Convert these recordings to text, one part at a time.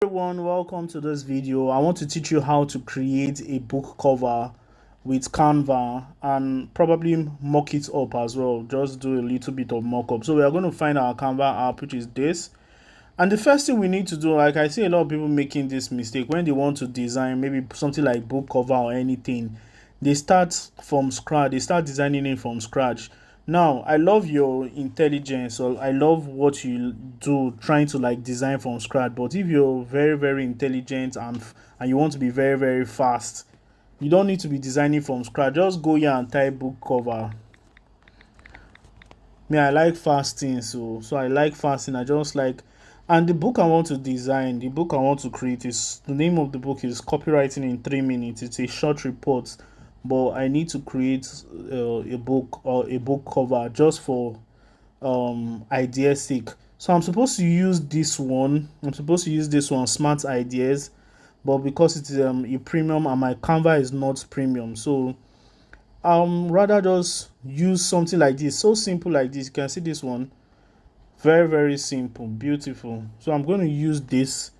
Everyone, welcome to this video. I want to teach you how to create a book cover with Canva and probably mock it up as well. Just do a little bit of mock-up. So we are going to find our Canva app, which is this. And the first thing we need to do, like I see a lot of people making this mistake when they want to design maybe something like book cover or anything, they start from scratch. They start designing it from scratch. Now, I love your intelligence, or I love what you do trying to like design from scratch. But if you're very intelligent and you want to be very fast, you don't need to be designing from scratch. Just go here and type book cover. Me, I like fasting, so I like fasting. I just like, and the book I want to design, the book I want to create is, the name of the book is Copywriting in 3 Minutes. It's a short report, but I need to create a book or a book cover just for ideas sake. So I'm supposed to use this one. Smart Ideas, but because it's a premium and my Canva is not premium, so rather just use something like this, so simple like this. You can see this one, very simple, beautiful. So I'm going to use this,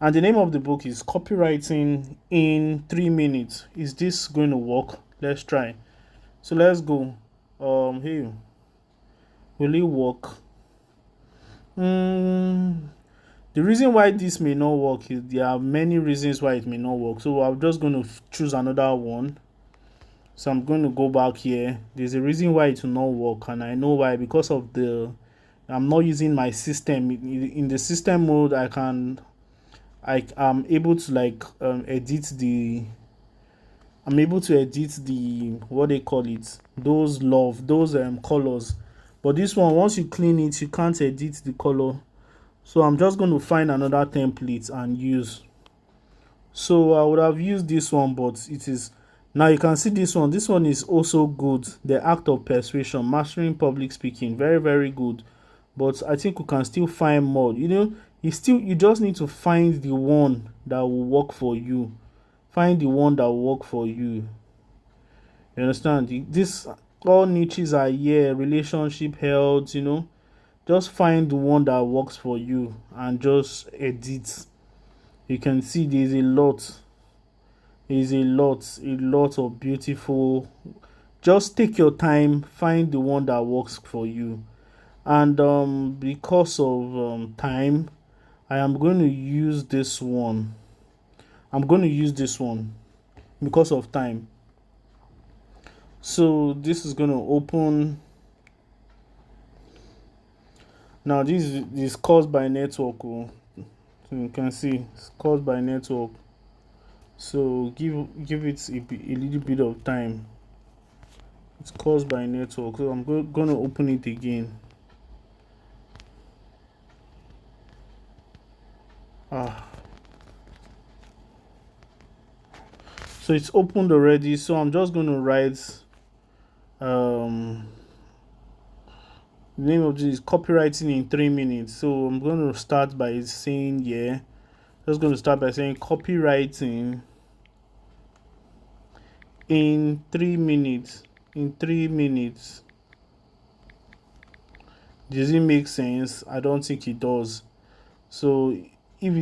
and the name of the book is Copywriting in 3 Minutes. Is this going to work? Let's try. So let's go. Here, will it work? The reason why this may not work is there are many reasons why it may not work, so I'm just going to choose another one. So I'm going to go back here. There's a reason why it will not work, and I know why. Because of I'm not using my system. In the system mode, I'm able to like edit the what they call it, those colors. But this one, once you clean it, you can't edit the color. So I'm just going to find another template and use. So I would have used this one, but it is, now you can see this one. This one is also good. The Act of Persuasion, Mastering Public Speaking, very good. But I think we can still find more. You just need to find the one that will work for you. Find the one that will work for you. You understand? This, all niches are here. Relationship, health, just find the one that works for you and just edit. You can see there's a lot of beautiful. Just take your time, find the one that works for you. And because of time, I am going to use this one. Because of time. So this is going to open. Now this is caused by network. So you can see it's caused by network. So give it a little bit of time. It's caused by network. So I'm going to open it again. So it's opened already. So I'm just going to write the name of this is Copywriting in 3 Minutes. So I'm going to start by saying copywriting in 3 minutes. Does it make sense? I don't think it does. So if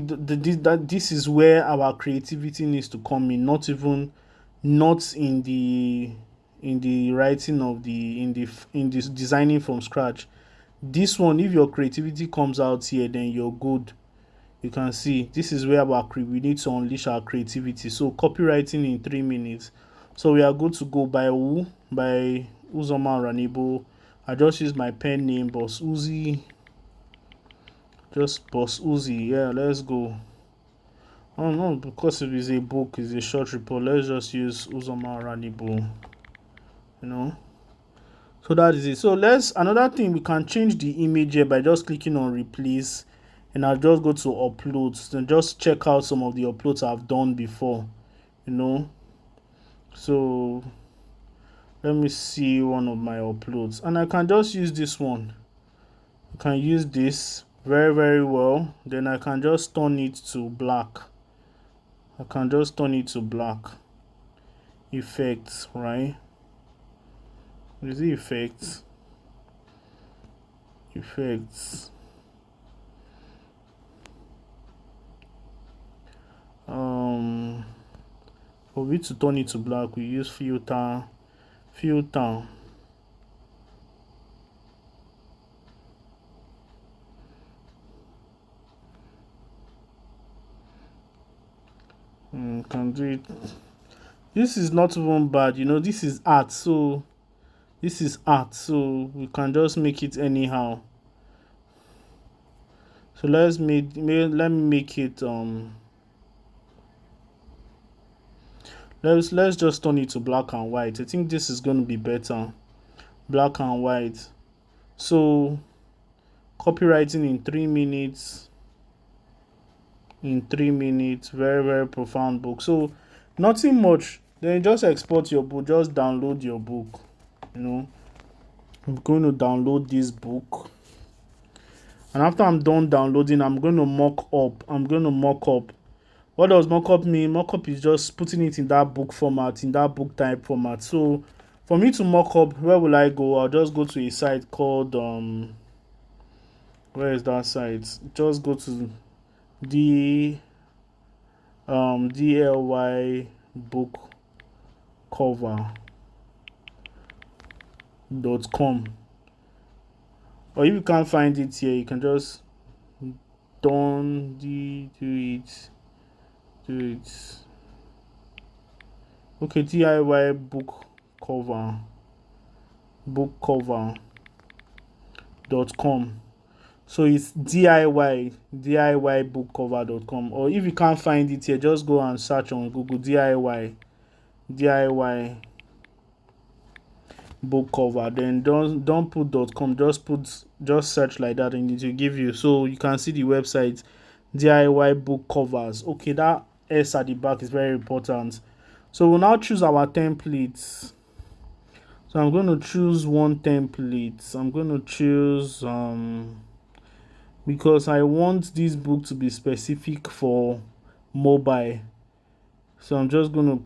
this is where our creativity needs to come in, not in the writing of in this designing from scratch. This one, if your creativity comes out here, then you're good. You can see this is where we need to unleash our creativity. So Copywriting in 3 minutes. So we are good to go. By Uzoma Ranibo. I just use my pen name, Boss Uzi. Just Boss Uzi. Yeah, let's go. Oh no, because it is a book, it's a short report. Let's just use Uzoma Ranibo. So that is it. So another thing, we can change the image here by just clicking on replace, and I'll just go to uploads and just check out some of the uploads I've done before. So let me see one of my uploads, and I can just use this one. I can use this very well. Then I can just turn it to black. Effects, right? What is the effects? For we to turn it to black, we use filter. Can do it. This is not even bad, this is art, so we can just make it anyhow. So let me make it let's just turn it to black and white. I think this is going to be better. Black and white. So copywriting in 3 minutes. Very, very profound book. So nothing much. Then just export your book, just download your book. I'm going to download this book, and after I'm done downloading, I'm going to mock up. What does mockup mean? Mockup is just putting it in that book format, in that book type format. So for me to mock up, where will I go? I'll just go to a site called where is that site? Just go to the DLY book cover.com. Or if you can't find it here, you can just do it. Okay, DIY bookcover.com. So it's DIY bookcover.com. Or if you can't find it here, just go and search on Google DIY book cover. Then don't put .com, just search like that and it will give you. So you can see the website DIY book covers. Okay, that S at the back is very important. So we'll now choose our templates. So I'm going to choose one template. I'm going to choose because I want this book to be specific for mobile. So I'm just going to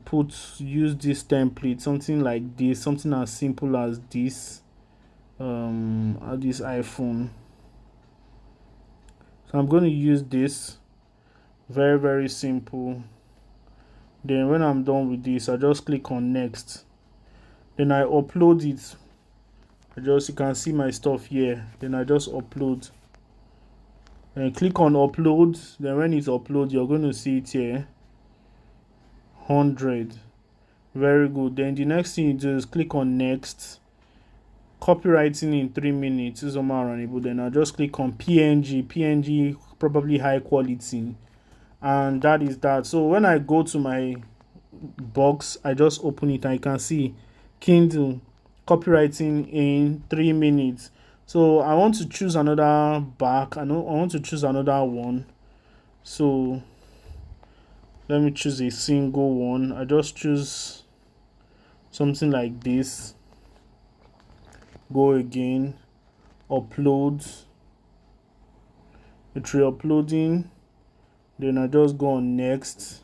use this template, something like this, something as simple as this iPhone. So I'm going to use this, very, very simple. Then when I'm done with this, I just click on next. Then I upload it. You can see my stuff here. Then I just upload. Then click on upload. Then when it's upload, you're going to see it here. 100. Very good. Then the next thing you do is click on next. Copywriting in 3 minutes is Runable. Then I just click on PNG, probably high quality, and that is that. So when I go to my box, I just open it and you can see Kindle copywriting in 3 minutes. So I want to choose another back. I want to choose another one. So let me choose a single one. I just choose something like this. Go again, upload. It's re-uploading. Then I just go on next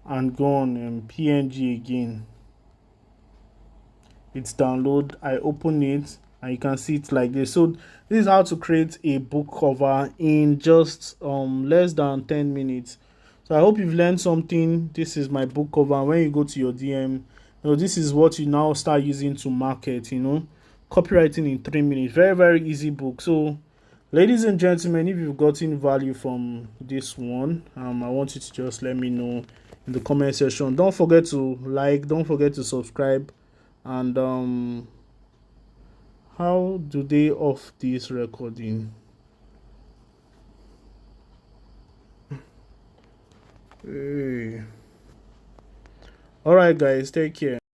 and go on PNG again. It's download. I open it and you can see it like this. So this is how to create a book cover in just less than 10 minutes. So I hope you've learned something. This is my book cover. When you go to your DM, this is what you now start using to market, copywriting in 3 minutes. Very, very easy book. So ladies and gentlemen, if you've gotten value from this one, I want you to just let me know in the comment section. Don't forget to like, don't forget to subscribe, and how do they off this recording? Hey. All right, guys, take care.